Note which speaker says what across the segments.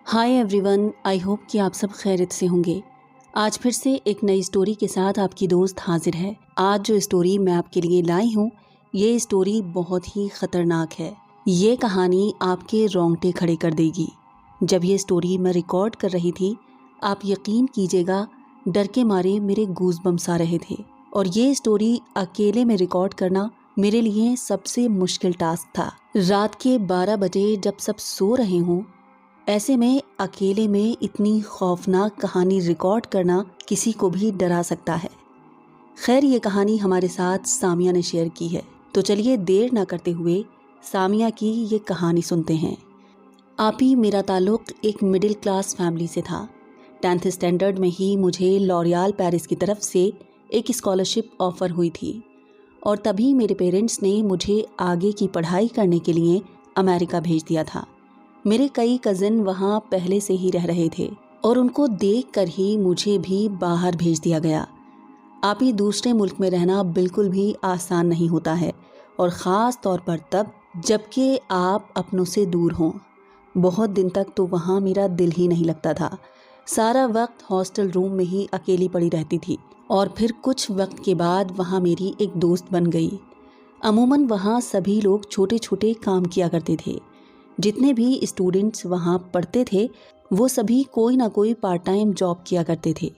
Speaker 1: Hi everyone, I hope कि आप सब खैरियत से होंगे। आज फिर से एक नई स्टोरी के साथ आपकी दोस्त हाजिर है। आज जो स्टोरी मैं आपके लिए लाई हूँ, ये स्टोरी बहुत ही ख़तरनाक है। ये कहानी आपके रोंगटे खड़े कर देगी। जब ये स्टोरी मैं रिकॉर्ड कर रही थी, आप यकीन कीजिएगा डर के मारे मेरे गूज़बम्स आ रहे थे। और ये स्टोरी अकेले में रिकॉर्ड करना मेरे लिए सबसे मुश्किल टास्क था। रात के 12 बजे जब सब सो रहे हों, ऐसे में अकेले में इतनी खौफनाक कहानी रिकॉर्ड करना किसी को भी डरा सकता है। खैर, ये कहानी हमारे साथ सामिया ने शेयर की है, तो चलिए देर ना करते हुए सामिया की ये कहानी सुनते हैं। आपी, मेरा ताल्लुक़ एक मिडिल क्लास फैमिली से था। 10th स्टैंडर्ड में ही मुझे लॉरियल पेरिस की तरफ से एक स्कॉलरशिप ऑफ़र हुई थी और तभी मेरे पेरेंट्स ने मुझे आगे की पढ़ाई करने के लिए अमेरिका भेज दिया था। मेरे कई कज़िन वहाँ पहले से ही रह रहे थे और उनको देखकर ही मुझे भी बाहर भेज दिया गया। आप ही, दूसरे मुल्क में रहना बिल्कुल भी आसान नहीं होता है, और ख़ास तौर पर तब जबकि आप अपनों से दूर हों। बहुत दिन तक तो वहाँ मेरा दिल ही नहीं लगता था। सारा वक्त हॉस्टल रूम में ही अकेली पड़ी रहती थी और फिर कुछ वक्त के बाद वहाँ मेरी एक दोस्त बन गई। अमूमन वहाँ सभी लोग छोटे छोटे काम किया करते थे। जितने भी स्टूडेंट्स वहाँ पढ़ते थे वो सभी कोई ना कोई पार्ट टाइम जॉब किया करते थे।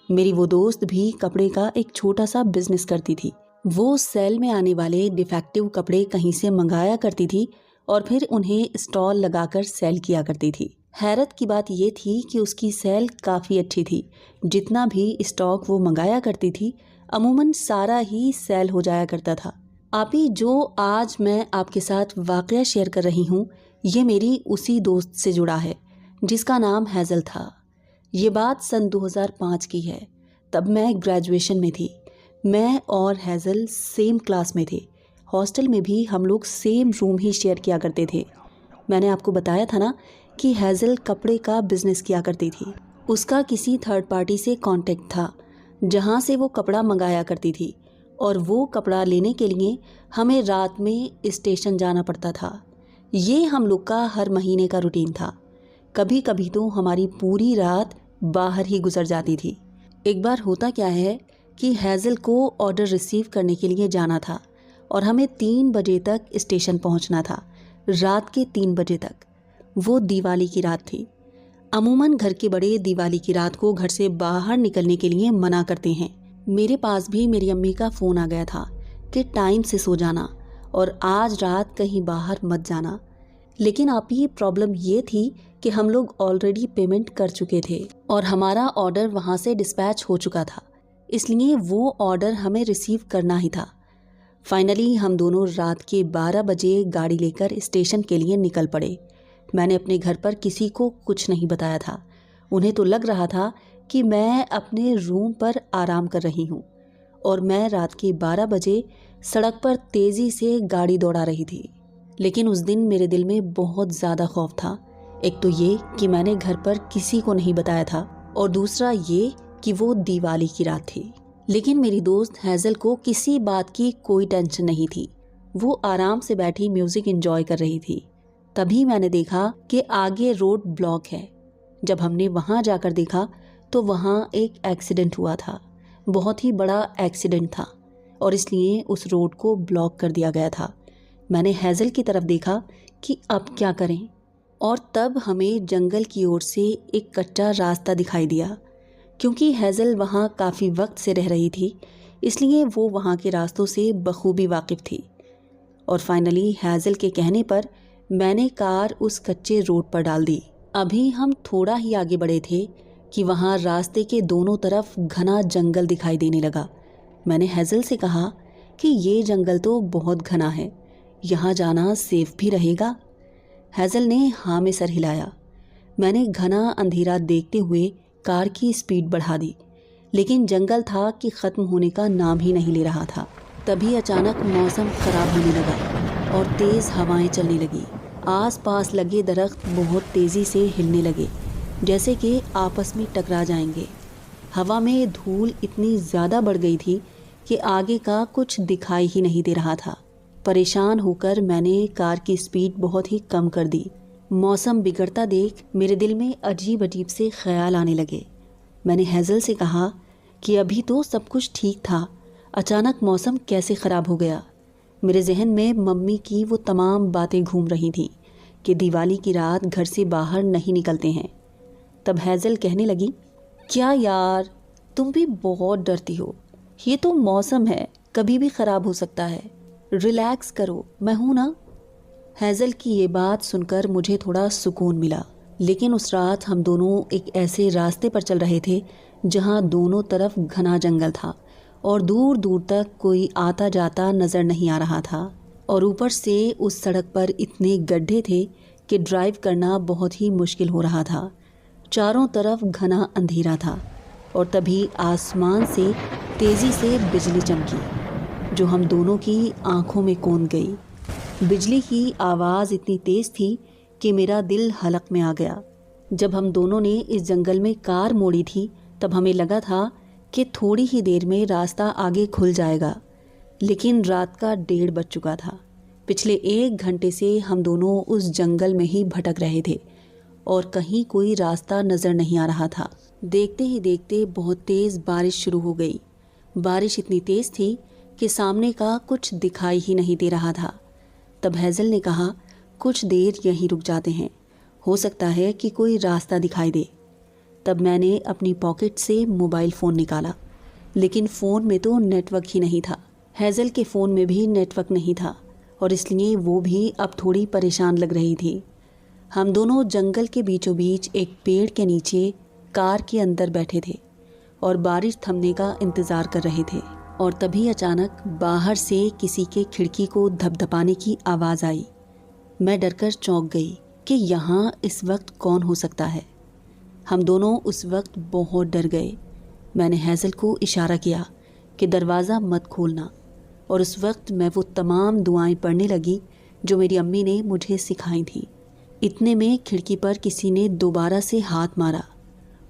Speaker 1: मेरी वो दोस्त भी कपड़े का एक छोटा सा बिजनेस करती थी। वो सेल में आने वाले डिफेक्टिव कपड़े कहीं से मंगाया करती थी और फिर उन्हें स्टॉल लगाकर सेल किया करती थी। हैरत की बात ये थी कि उसकी सेल काफ़ी अच्छी थी। जितना भी स्टॉक वो मंगाया करती थी अमूमन सारा ही सेल हो जाया करता था। आपी, जो आज मैं आपके साथ वाक़या शेयर कर रही हूँ, ये मेरी उसी दोस्त से जुड़ा है जिसका नाम हैज़ल था। ये बात सन 2005 की है। तब मैं ग्रेजुएशन में थी। मैं और हैज़ल सेम क्लास में थे। हॉस्टल में भी हम लोग सेम रूम ही शेयर किया करते थे। मैंने आपको बताया था ना कि हैज़ल कपड़े का बिज़नेस किया करती थी। उसका किसी थर्ड पार्टी से कॉन्टेक्ट था जहाँ से वो कपड़ा मंगाया करती थी, और वो कपड़ा लेने के लिए हमें रात में स्टेशन जाना पड़ता था। ये हम लोग का हर महीने का रूटीन था। कभी कभी तो हमारी पूरी रात बाहर ही गुजर जाती थी। एक बार होता क्या है कि हैज़ल को ऑर्डर रिसीव करने के लिए जाना था और हमें 3 बजे तक स्टेशन पहुंचना था। रात के 3 बजे तक। वो दिवाली की रात थी। अमूमन घर के बड़े दिवाली की रात को घर से बाहर निकलने के लिए मना करते हैं। मेरे पास भी मेरी अम्मी का फ़ोन आ गया था कि टाइम से सो जाना और आज रात कहीं बाहर मत जाना। लेकिन आप ही, प्रॉब्लम ये थी कि हम लोग ऑलरेडी पेमेंट कर चुके थे और हमारा ऑर्डर वहाँ से डिस्पैच हो चुका था, इसलिए वो ऑर्डर हमें रिसीव करना ही था। फाइनली हम दोनों रात के 12 बजे गाड़ी लेकर स्टेशन के लिए निकल पड़े। मैंने अपने घर पर किसी को कुछ नहीं बताया था। उन्हें तो लग रहा था कि मैं अपने रूम पर आराम कर रही हूँ और मैं रात के 12 बजे सड़क पर तेज़ी से गाड़ी दौड़ा रही थी। लेकिन उस दिन मेरे दिल में बहुत ज़्यादा खौफ था। एक तो ये कि मैंने घर पर किसी को नहीं बताया था, और दूसरा ये कि वो दिवाली की रात थी। लेकिन मेरी दोस्त हैज़ल को किसी बात की कोई टेंशन नहीं थी। वो आराम से बैठी म्यूज़िक एंजॉय कर रही थी। तभी मैंने देखा कि आगे रोड ब्लॉक है। जब हमने वहाँ जाकर देखा तो वहाँ एक एक्सीडेंट हुआ था। बहुत ही बड़ा एक्सीडेंट था और इसलिए उस रोड को ब्लॉक कर दिया गया था। मैंने हैज़ल की तरफ देखा कि अब क्या करें, और तब हमें जंगल की ओर से एक कच्चा रास्ता दिखाई दिया। क्योंकि हैज़ल वहाँ काफ़ी वक्त से रह रही थी, इसलिए वो वहाँ के रास्तों से बखूबी वाकिफ़ थी। और फाइनली हैज़ल के कहने पर मैंने कार उस कच्चे रोड पर डाल दी। अभी हम थोड़ा ही आगे बढ़े थे कि वहाँ रास्ते के दोनों तरफ घना जंगल दिखाई देने लगा। मैंने हैज़ल से कहा कि ये जंगल तो बहुत घना है, यहाँ जाना सेफ भी रहेगा? हैज़ल ने हाँ में सर हिलाया। मैंने घना अंधेरा देखते हुए कार की स्पीड बढ़ा दी, लेकिन जंगल था कि ख़त्म होने का नाम ही नहीं ले रहा था। तभी अचानक मौसम ख़राब होने लगा और तेज़ हवाएं चलने लगी। आसपास लगे दरख्त बहुत तेज़ी से हिलने लगे, जैसे कि आपस में टकरा जाएंगे। हवा में धूल इतनी ज़्यादा बढ़ गई थी कि आगे का कुछ दिखाई ही नहीं दे रहा था। परेशान होकर मैंने कार की स्पीड बहुत ही कम कर दी। मौसम बिगड़ता देख मेरे दिल में अजीब अजीब से ख्याल आने लगे। मैंने हैज़ल से कहा कि अभी तो सब कुछ ठीक था, अचानक मौसम कैसे ख़राब हो गया। मेरे जहन में मम्मी की वो तमाम बातें घूम रही थीं कि दिवाली की रात घर से बाहर नहीं निकलते हैं। तब हैज़ल कहने लगी, क्या यार, तुम भी बहुत डरती हो, ये तो मौसम है, कभी भी ख़राब हो सकता है, रिलैक्स करो, मैं हूँ ना। हैज़ल की ये बात सुनकर मुझे थोड़ा सुकून मिला। लेकिन उस रात हम दोनों एक ऐसे रास्ते पर चल रहे थे जहाँ दोनों तरफ घना जंगल था और दूर दूर तक कोई आता जाता नज़र नहीं आ रहा था। और ऊपर से उस सड़क पर इतने गड्ढे थे कि ड्राइव करना बहुत ही मुश्किल हो रहा था। चारों तरफ घना अंधेरा था और तभी आसमान से तेज़ी से बिजली चमकी जो हम दोनों की आंखों में कौंध गई। बिजली की आवाज़ इतनी तेज़ थी कि मेरा दिल हलक में आ गया। जब हम दोनों ने इस जंगल में कार मोड़ी थी तब हमें लगा था कि थोड़ी ही देर में रास्ता आगे खुल जाएगा, लेकिन रात का 1:30 बज चुका था। पिछले 1 घंटे से हम दोनों उस जंगल में ही भटक रहे थे और कहीं कोई रास्ता नज़र नहीं आ रहा था। देखते ही देखते बहुत तेज़ बारिश शुरू हो गई। बारिश इतनी तेज़ थी कि सामने का कुछ दिखाई ही नहीं दे रहा था। तब हैज़ल ने कहा, कुछ देर यहीं रुक जाते हैं, हो सकता है कि कोई रास्ता दिखाई दे। तब मैंने अपनी पॉकेट से मोबाइल फ़ोन निकाला, लेकिन फ़ोन में तो नेटवर्क ही नहीं था। हैज़ल के फ़ोन में भी नेटवर्क नहीं था और इसलिए वो भी अब थोड़ी परेशान लग रही थी। हम दोनों जंगल के बीचों बीच एक पेड़ के नीचे कार के अंदर बैठे थे और बारिश थमने का इंतज़ार कर रहे थे। और तभी अचानक बाहर से किसी के खिड़की को धपधपाने की आवाज़ आई। मैं डरकर चौंक गई कि यहाँ इस वक्त कौन हो सकता है। हम दोनों उस वक्त बहुत डर गए। मैंने हैज़ल को इशारा किया कि दरवाज़ा मत खोलना और उस वक्त मैं वो तमाम दुआएं पढ़ने लगी जो मेरी अम्मी ने मुझे सिखाई थी। इतने में खिड़की पर किसी ने दोबारा से हाथ मारा।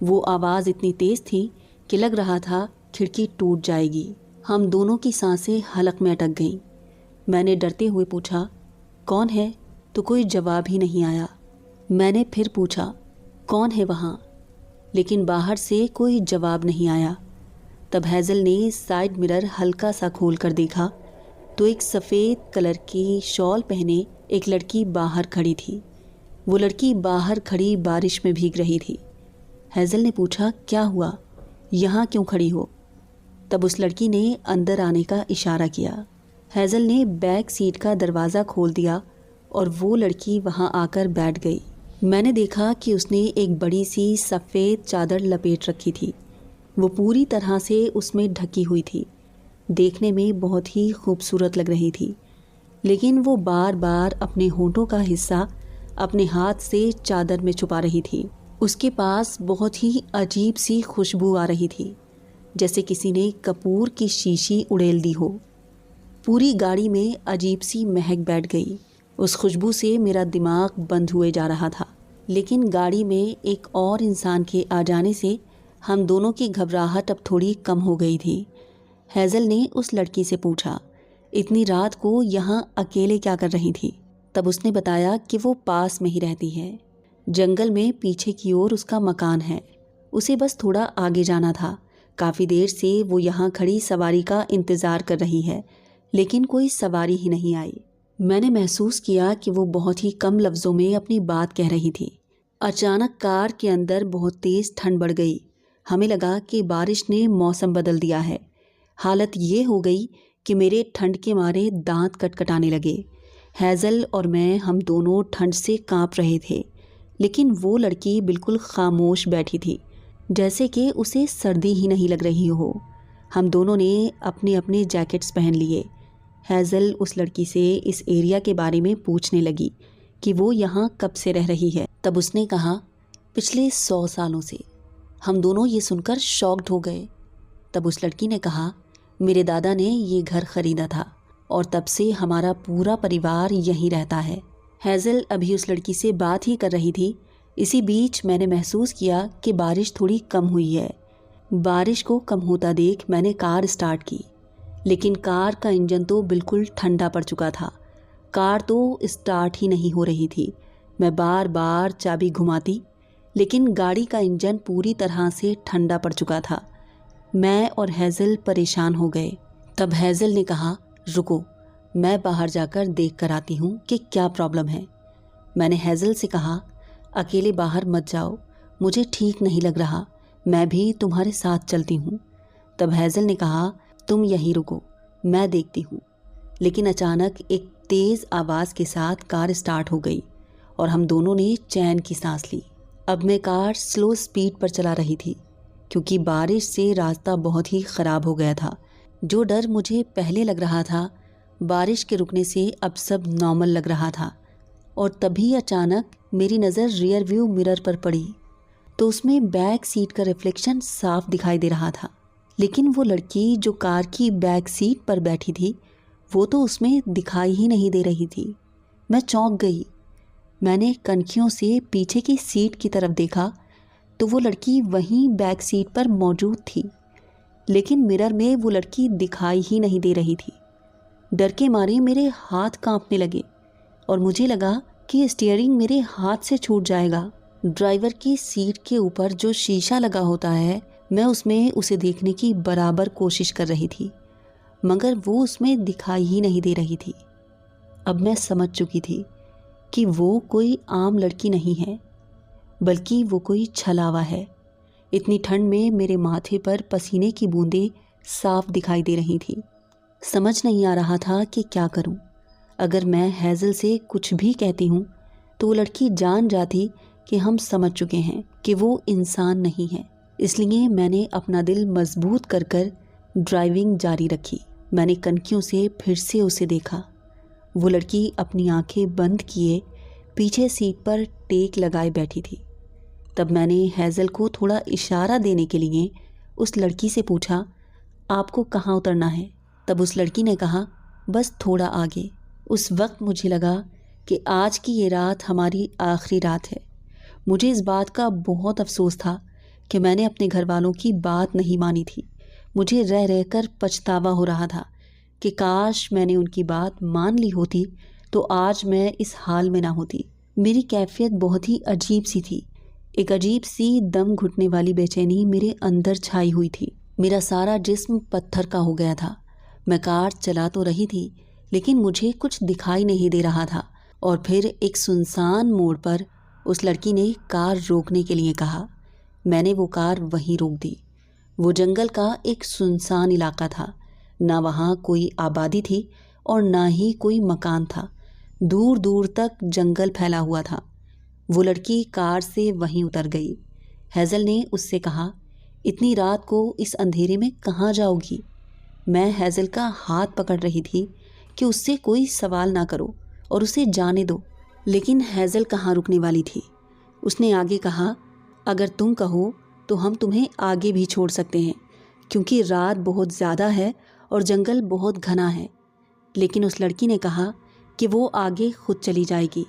Speaker 1: वो आवाज़ इतनी तेज़ थी कि लग रहा था खिड़की टूट जाएगी। हम दोनों की सांसें हलक में अटक गईं। मैंने डरते हुए पूछा, कौन है? तो कोई जवाब ही नहीं आया। मैंने फिर पूछा, कौन है वहाँ? लेकिन बाहर से कोई जवाब नहीं आया। तब हैज़ल ने साइड मिरर हल्का सा खोल कर देखा तो एक सफ़ेद कलर की शॉल पहने एक लड़की बाहर खड़ी थी। वो लड़की बाहर खड़ी बारिश में भीग रही थी। हैज़ल ने पूछा, क्या हुआ, यहाँ क्यों खड़ी हो? तब उस लड़की ने अंदर आने का इशारा किया। हैज़ल ने बैक सीट का दरवाज़ा खोल दिया और वो लड़की वहाँ आकर बैठ गई। मैंने देखा कि उसने एक बड़ी सी सफ़ेद चादर लपेट रखी थी। वो पूरी तरह से उसमें ढकी हुई थी। देखने में बहुत ही खूबसूरत लग रही थी, लेकिन वो बार बार अपने होंठों का हिस्सा अपने हाथ से चादर में छुपा रही थी। उसके पास बहुत ही अजीब सी खुशबू आ रही थी, जैसे किसी ने कपूर की शीशी उड़ेल दी हो। पूरी गाड़ी में अजीब सी महक बैठ गई। उस खुशबू से मेरा दिमाग बंद हुए जा रहा था। लेकिन गाड़ी में एक और इंसान के आ जाने से हम दोनों की घबराहट अब थोड़ी कम हो गई थी। हैज़ल ने उस लड़की से पूछा, इतनी रात को यहाँ अकेले क्या कर रही थी? तब उसने बताया कि वो पास में ही रहती है, जंगल में पीछे की ओर उसका मकान है, उसे बस थोड़ा आगे जाना था। काफ़ी देर से वो यहाँ खड़ी सवारी का इंतज़ार कर रही है, लेकिन कोई सवारी ही नहीं आई। मैंने महसूस किया कि वो बहुत ही कम लफ्ज़ों में अपनी बात कह रही थी। अचानक कार के अंदर बहुत तेज़ ठंड बढ़ गई। हमें लगा कि बारिश ने मौसम बदल दिया है। हालत ये हो गई कि मेरे ठंड के मारे दांत कटकटाने लगे। हैज़ल और मैं हम दोनों ठंड से काँप रहे थे, लेकिन वो लड़की बिल्कुल खामोश बैठी थी, जैसे कि उसे सर्दी ही नहीं लग रही हो। हम दोनों ने अपने अपने जैकेट्स पहन लिए। हैज़ल उस लड़की से इस एरिया के बारे में पूछने लगी कि वो यहाँ कब से रह रही है। तब उसने कहा, पिछले 100 सालों से। हम दोनों ये सुनकर शॉक्ड हो गए। तब उस लड़की ने कहा, मेरे दादा ने ये घर ख़रीदा था और तब से हमारा पूरा परिवार यहीं रहता है। हैज़ल अभी उस लड़की से बात ही कर रही थी। इसी बीच मैंने महसूस किया कि बारिश थोड़ी कम हुई है। बारिश को कम होता देख मैंने कार स्टार्ट की, लेकिन कार का इंजन तो बिल्कुल ठंडा पड़ चुका था। कार तो स्टार्ट ही नहीं हो रही थी। मैं बार बार चाबी घुमाती, लेकिन गाड़ी का इंजन पूरी तरह से ठंडा पड़ चुका था। मैं और हैज़ल परेशान हो गए। तब हैज़ल ने कहा, रुको, मैं बाहर जाकर देख कर आती हूँ कि क्या प्रॉब्लम है। मैंने हैज़ल से कहा, अकेले बाहर मत जाओ, मुझे ठीक नहीं लग रहा, मैं भी तुम्हारे साथ चलती हूँ। तब हैज़ल ने कहा, तुम यहीं रुको, मैं देखती हूँ। लेकिन अचानक एक तेज़ आवाज़ के साथ कार स्टार्ट हो गई और हम दोनों ने चैन की सांस ली। अब मैं कार स्लो स्पीड पर चला रही थी, क्योंकि बारिश से रास्ता बहुत ही ख़राब हो गया था। जो डर मुझे पहले लग रहा था, बारिश के रुकने से अब सब नॉर्मल लग रहा था। और तभी अचानक मेरी नज़र रियर व्यू मिरर पर पड़ी, तो उसमें बैक सीट का रिफ्लेक्शन साफ दिखाई दे रहा था। लेकिन वो लड़की जो कार की बैक सीट पर बैठी थी, वो तो उसमें दिखाई ही नहीं दे रही थी। मैं चौंक गई। मैंने कनखियों से पीछे की सीट की तरफ देखा तो वो लड़की वहीं बैक सीट पर मौजूद थी, लेकिन मिरर में वो लड़की दिखाई ही नहीं दे रही थी। डर के मारे मेरे हाथ कांपने लगे और मुझे लगा कि स्टीयरिंग मेरे हाथ से छूट जाएगा। ड्राइवर की सीट के ऊपर जो शीशा लगा होता है, मैं उसमें उसे देखने की बराबर कोशिश कर रही थी, मगर वो उसमें दिखाई ही नहीं दे रही थी। अब मैं समझ चुकी थी कि वो कोई आम लड़की नहीं है, बल्कि वो कोई छलावा है। इतनी ठंड में मेरे माथे पर पसीने की बूंदें साफ दिखाई दे रही थी। समझ नहीं आ रहा था कि क्या करूं। अगर मैं हैज़ल से कुछ भी कहती हूं तो वो लड़की जान जाती कि हम समझ चुके हैं कि वो इंसान नहीं है। इसलिए मैंने अपना दिल मजबूत कर कर ड्राइविंग जारी रखी। मैंने कनखियों से फिर से उसे देखा। वो लड़की अपनी आंखें बंद किए पीछे सीट पर टेक लगाए बैठी थी। तब मैंने हैज़ल को थोड़ा इशारा देने के लिए उस लड़की से पूछा, आपको कहाँ उतरना है? तब उस लड़की ने कहा, बस थोड़ा आगे। उस वक्त मुझे लगा कि आज की ये रात हमारी आखिरी रात है। मुझे इस बात का बहुत अफसोस था कि मैंने अपने घर वालों की बात नहीं मानी थी। मुझे रह रहकर पछतावा हो रहा था कि काश मैंने उनकी बात मान ली होती तो आज मैं इस हाल में ना होती। मेरी कैफियत बहुत ही अजीब सी थी। एक अजीब सी दम घुटने वाली बेचैनी मेरे अंदर छाई हुई थी। मेरा सारा जिस्म पत्थर का हो गया था। मैं कार चला तो रही थी, लेकिन मुझे कुछ दिखाई नहीं दे रहा था। और फिर एक सुनसान मोड़ पर उस लड़की ने कार रोकने के लिए कहा। मैंने वो कार वहीं रोक दी। वो जंगल का एक सुनसान इलाका था। ना वहाँ कोई आबादी थी और ना ही कोई मकान था। दूर दूर तक जंगल फैला हुआ था। वो लड़की कार से वहीं उतर गई। हैज़ल ने उससे कहा, इतनी रात को इस अंधेरे में कहाँ जाओगी? मैं हैज़ल का हाथ पकड़ रही थी कि उससे कोई सवाल ना करो और उसे जाने दो, लेकिन हैज़ल कहाँ रुकने वाली थी। उसने आगे कहा, अगर तुम कहो तो हम तुम्हें आगे भी छोड़ सकते हैं, क्योंकि रात बहुत ज़्यादा है और जंगल बहुत घना है। लेकिन उस लड़की ने कहा कि वो आगे खुद चली जाएगी।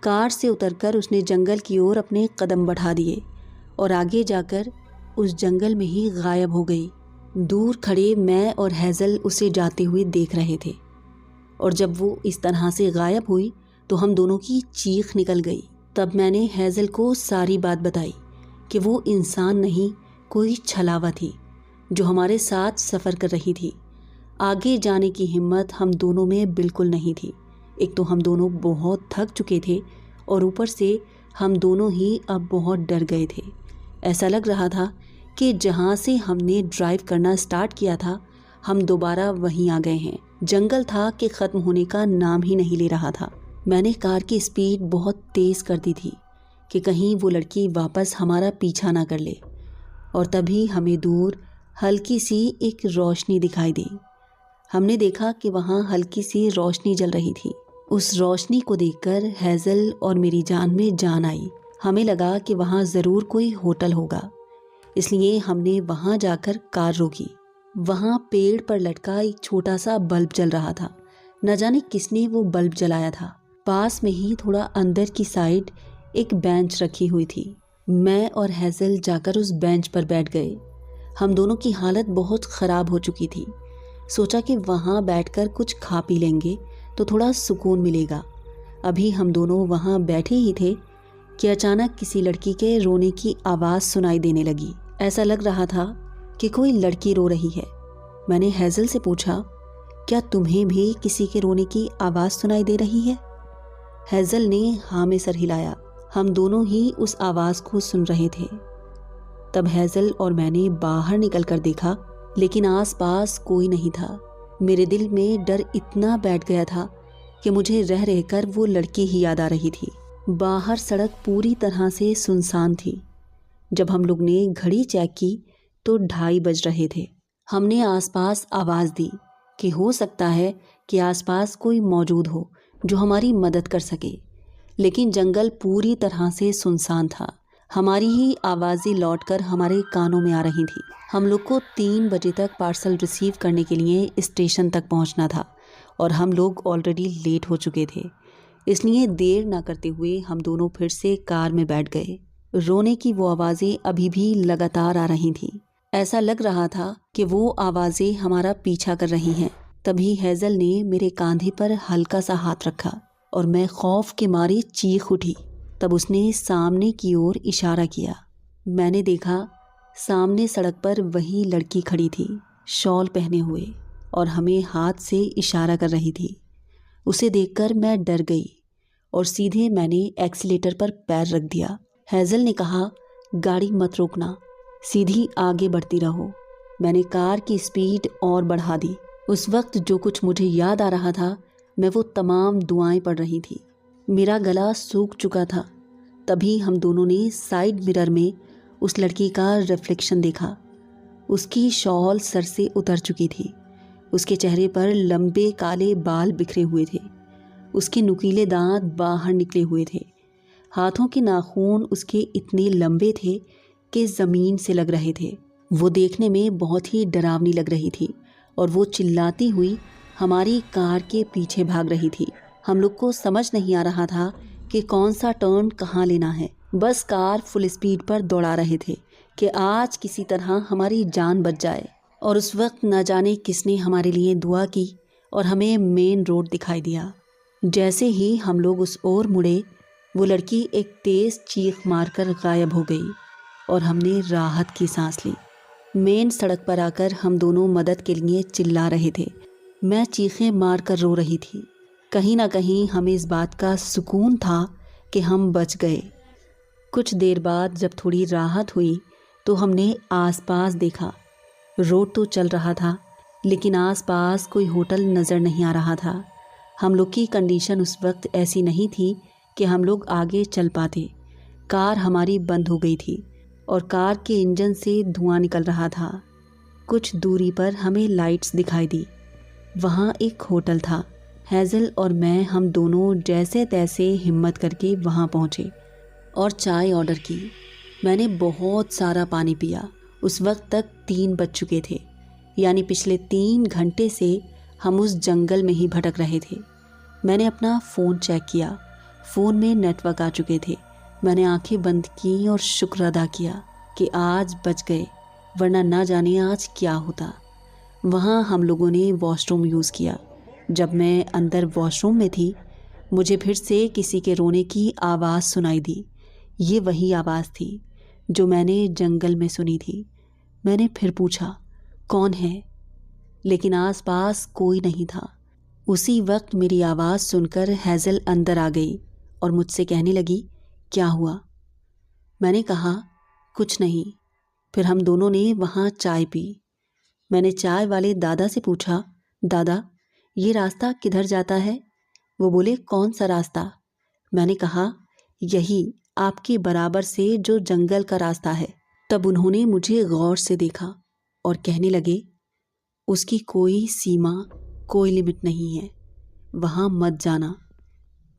Speaker 1: कार से उतरकर उसने जंगल की ओर अपने कदम बढ़ा दिए और आगे जाकर उस जंगल में ही गायब हो गई। दूर खड़े मैं और हैज़ल उसे जाते हुए देख रहे थे, और जब वो इस तरह से गायब हुई तो हम दोनों की चीख निकल गई। तब मैंने हैज़ल को सारी बात बताई कि वो इंसान नहीं, कोई छलावा थी जो हमारे साथ सफ़र कर रही थी। आगे जाने की हिम्मत हम दोनों में बिल्कुल नहीं थी। एक तो हम दोनों बहुत थक चुके थे और ऊपर से हम दोनों ही अब बहुत डर गए थे। ऐसा लग रहा था कि जहाँ से हमने ड्राइव करना स्टार्ट किया था, हम दोबारा वहीं आ गए हैं। जंगल था कि ख़त्म होने का नाम ही नहीं ले रहा था। मैंने कार की स्पीड बहुत तेज़ कर दी थी कि कहीं वो लड़की वापस हमारा पीछा ना कर ले। और तभी हमें दूर हल्की सी एक रोशनी दिखाई दी। हमने देखा कि वहाँ हल्की सी रोशनी जल रही थी। उस रोशनी को देखकर हैज़ल और मेरी जान में जान आई। हमें लगा कि वहाँ ज़रूर कोई होटल होगा, इसलिए हमने वहाँ जाकर कार रोकी। वहाँ पेड़ पर लटका एक छोटा सा बल्ब जल रहा था। न जाने किसने वो बल्ब जलाया था। पास में ही थोड़ा अंदर की साइड एक बेंच रखी हुई थी। मैं और हैज़ल जाकर उस बेंच पर बैठ गए। हम दोनों की हालत बहुत ख़राब हो चुकी थी। सोचा कि वहाँ बैठकर कुछ खा पी लेंगे तो थोड़ा सुकून मिलेगा। अभी हम दोनों वहाँ बैठे ही थे कि अचानक किसी लड़की के रोने की आवाज़ सुनाई देने लगी। ऐसा लग रहा था कि कोई लड़की रो रही है। मैंने हेज़ल से पूछा, क्या तुम्हें भी किसी के रोने की आवाज़ सुनाई दे रही है? हेज़ल ने हाँ में सर हिलाया। हम दोनों ही उस आवाज़ को सुन रहे थे। तब हेज़ल और मैंने बाहर निकल कर देखा, लेकिन आसपास कोई नहीं था। मेरे दिल में डर इतना बैठ गया था कि मुझे रह रहकर वो लड़की ही याद आ रही थी। बाहर सड़क पूरी तरह से सुनसान थी। जब हम लोग ने घड़ी चेक की तो 2:30 बज रहे थे। हमने आसपास आवाज़ दी कि हो सकता है कि आसपास कोई मौजूद हो जो हमारी मदद कर सके, लेकिन जंगल पूरी तरह से सुनसान था। हमारी ही आवाज़ें लौटकर हमारे कानों में आ रही थी। हम लोग को 3 बजे तक पार्सल रिसीव करने के लिए स्टेशन तक पहुंचना था और हम लोग ऑलरेडी लेट हो चुके थे। इसलिए देर ना करते हुए हम दोनों फिर से कार में बैठ गए। रोने की वो आवाज़ें अभी भी लगातार आ रही थीं। ऐसा लग रहा था कि वो आवाज़ें हमारा पीछा कर रही हैं। तभी हेज़ल ने मेरे कंधे पर हल्का सा हाथ रखा और मैं खौफ के मारे चीख उठी। तब उसने सामने की ओर इशारा किया। मैंने देखा सामने सड़क पर वही लड़की खड़ी थी, शॉल पहने हुए, और हमें हाथ से इशारा कर रही थी। उसे देखकर मैं डर गई और सीधे मैंने एक्सीलेटर पर पैर रख दिया। हेज़ल ने कहा, गाड़ी मत रोकना, सीधी आगे बढ़ती रहो। मैंने कार की स्पीड और बढ़ा दी। उस वक्त जो कुछ मुझे याद आ रहा था, मैं वो तमाम दुआएं पढ़ रही थी। मेरा गला सूख चुका था। तभी हम दोनों ने साइड मिरर में उस लड़की का रिफ्लेक्शन देखा। उसकी शॉल सर से उतर चुकी थी। उसके चेहरे पर लंबे काले बाल बिखरे हुए थे। उसके नुकीले दांत बाहर निकले हुए थे। हाथों के नाखून उसके इतने लंबे थे कि ज़मीन से लग रहे थे। वो देखने में बहुत ही डरावनी लग रही थी और वो चिल्लाती हुई हमारी कार के पीछे भाग रही थी। हम लोग को समझ नहीं आ रहा था कि कौन सा टर्न कहाँ लेना है। बस कार फुल स्पीड पर दौड़ा रहे थे कि आज किसी तरह हमारी जान बच जाए। और उस वक्त न जाने किसने हमारे लिए दुआ की और हमें मेन रोड दिखाई दिया। जैसे ही हम लोग उस ओर मुड़े, वो लड़की एक तेज़ चीख मारकर गायब हो गई और हमने राहत की सांस ली। मेन सड़क पर आकर हम दोनों मदद के लिए चिल्ला रहे थे। मैं चीखें मारकर रो रही थी। कहीं ना कहीं हमें इस बात का सुकून था कि हम बच गए। कुछ देर बाद जब थोड़ी राहत हुई तो हमने आसपास देखा। रोड तो चल रहा था, लेकिन आसपास कोई होटल नज़र नहीं आ रहा था। हम लोग की कंडीशन उस वक्त ऐसी नहीं थी कि हम लोग आगे चल पाते। कार हमारी बंद हो गई थी और कार के इंजन से धुआं निकल रहा था। कुछ दूरी पर हमें लाइट्स दिखाई दी। वहाँ एक होटल था। हेज़ल और मैं हम दोनों जैसे तैसे हिम्मत करके वहाँ पहुँचे और चाय ऑर्डर की। मैंने बहुत सारा पानी पिया। उस वक्त तक 3 बज चुके थे, यानी पिछले 3 घंटे से हम उस जंगल में ही भटक रहे थे। मैंने अपना फ़ोन चेक किया। फ़ोन में नेटवर्क आ चुके थे। मैंने आंखें बंद की और शुक्र अदा किया कि आज बच गए, वरना ना जाने आज क्या होता। वहाँ हम लोगों ने वॉशरूम यूज़ किया। जब मैं अंदर वॉशरूम में थी, मुझे फिर से किसी के रोने की आवाज़ सुनाई दी। ये वही आवाज़ थी जो मैंने जंगल में सुनी थी। मैंने फिर पूछा, कौन है? लेकिन आसपास कोई नहीं था। उसी वक्त मेरी आवाज़ सुनकर हेज़ल अंदर आ गई और मुझसे कहने लगी, क्या हुआ? मैंने कहा, कुछ नहीं। फिर हम दोनों ने वहाँ चाय पी। मैंने चाय वाले दादा से पूछा, दादा ये रास्ता किधर जाता है? वो बोले, कौन सा रास्ता? मैंने कहा, यही आपके बराबर से जो जंगल का रास्ता है। तब उन्होंने मुझे गौर से देखा और कहने लगे, उसकी कोई सीमा, कोई लिमिट नहीं है, वहाँ मत जाना।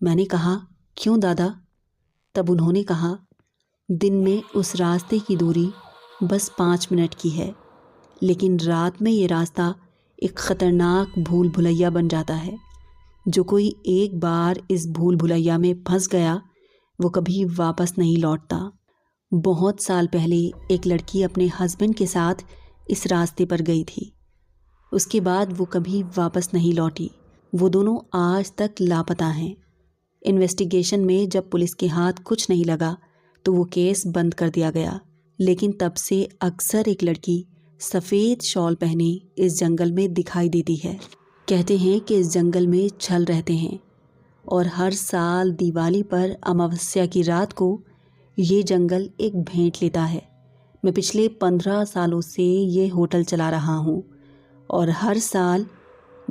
Speaker 1: मैंने कहा, क्यों दादा? तब उन्होंने कहा, दिन में उस रास्ते की दूरी बस 5 मिनट की है, लेकिन रात में ये रास्ता एक ख़तरनाक भूल भुलैया बन जाता है। जो कोई एक बार इस भूल भुलैया में फंस गया, वो कभी वापस नहीं लौटता। बहुत साल पहले एक लड़की अपने हस्बैंड के साथ इस रास्ते पर गई थी। उसके बाद वो कभी वापस नहीं लौटी। वो दोनों आज तक लापता हैं। इन्वेस्टिगेशन में जब पुलिस के हाथ कुछ नहीं लगा तो वो केस बंद कर दिया गया। लेकिन तब से अक्सर एक लड़की सफ़ेद शॉल पहने इस जंगल में दिखाई देती है। कहते हैं कि इस जंगल में छल रहते हैं और हर साल दिवाली पर अमावस्या की रात को ये जंगल एक भेंट लेता है। मैं पिछले 15 सालों से ये होटल चला रहा हूँ और हर साल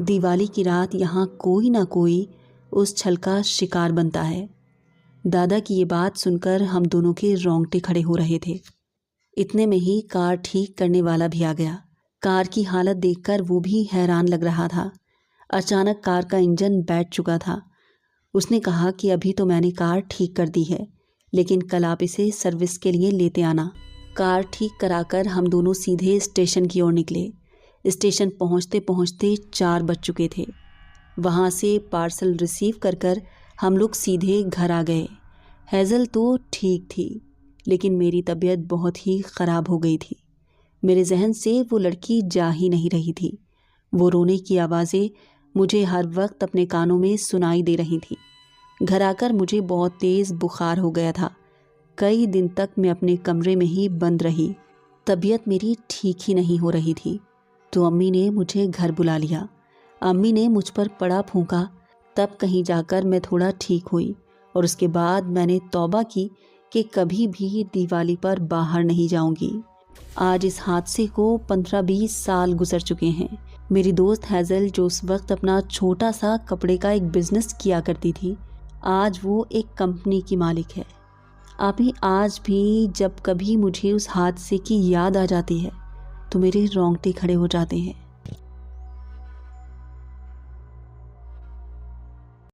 Speaker 1: दिवाली की रात यहाँ कोई ना कोई उस छल का शिकार बनता है। दादा की ये बात सुनकर हम दोनों के रोंगटे खड़े हो रहे थे। इतने में ही कार ठीक करने वाला भी आ गया। कार की हालत देखकर वो भी हैरान लग रहा था। अचानक कार का इंजन बैठ चुका था। उसने कहा कि अभी तो मैंने कार ठीक कर दी है, लेकिन कल आप इसे सर्विस के लिए लेते आना। कार ठीक कराकर हम दोनों सीधे स्टेशन की ओर निकले। स्टेशन पहुंचते पहुंचते 4 बज चुके थे। वहां से पार्सल रिसीव कर हम लोग सीधे घर आ गए। हेज़ल तो ठीक थी, लेकिन मेरी तबीयत बहुत ही ख़राब हो गई थी। मेरे जहन से वो लड़की जा ही नहीं रही थी। वो रोने की आवाज़ें मुझे हर वक्त अपने कानों में सुनाई दे रही थी। घर आकर मुझे बहुत तेज़ बुखार हो गया था। कई दिन तक मैं अपने कमरे में ही बंद रही। तबीयत मेरी ठीक ही नहीं हो रही थी, तो अम्मी ने मुझे घर बुला लिया। अम्मी ने मुझ पर पड़ा फूंका, तब कहीं जाकर मैं थोड़ा ठीक हुई और उसके बाद मैंने तौबा की कि कभी भी दिवाली पर बाहर नहीं जाऊंगी। आज इस हादसे को 15-20 साल गुजर चुके हैं। मेरी दोस्त हेज़ल, जो उस वक्त अपना छोटा सा कपड़े का एक बिज़नेस किया करती थी, आज वो एक कंपनी की मालिक है। अभी आज भी जब कभी मुझे उस हादसे की याद आ जाती है तो मेरे रोंगटे खड़े हो जाते हैं।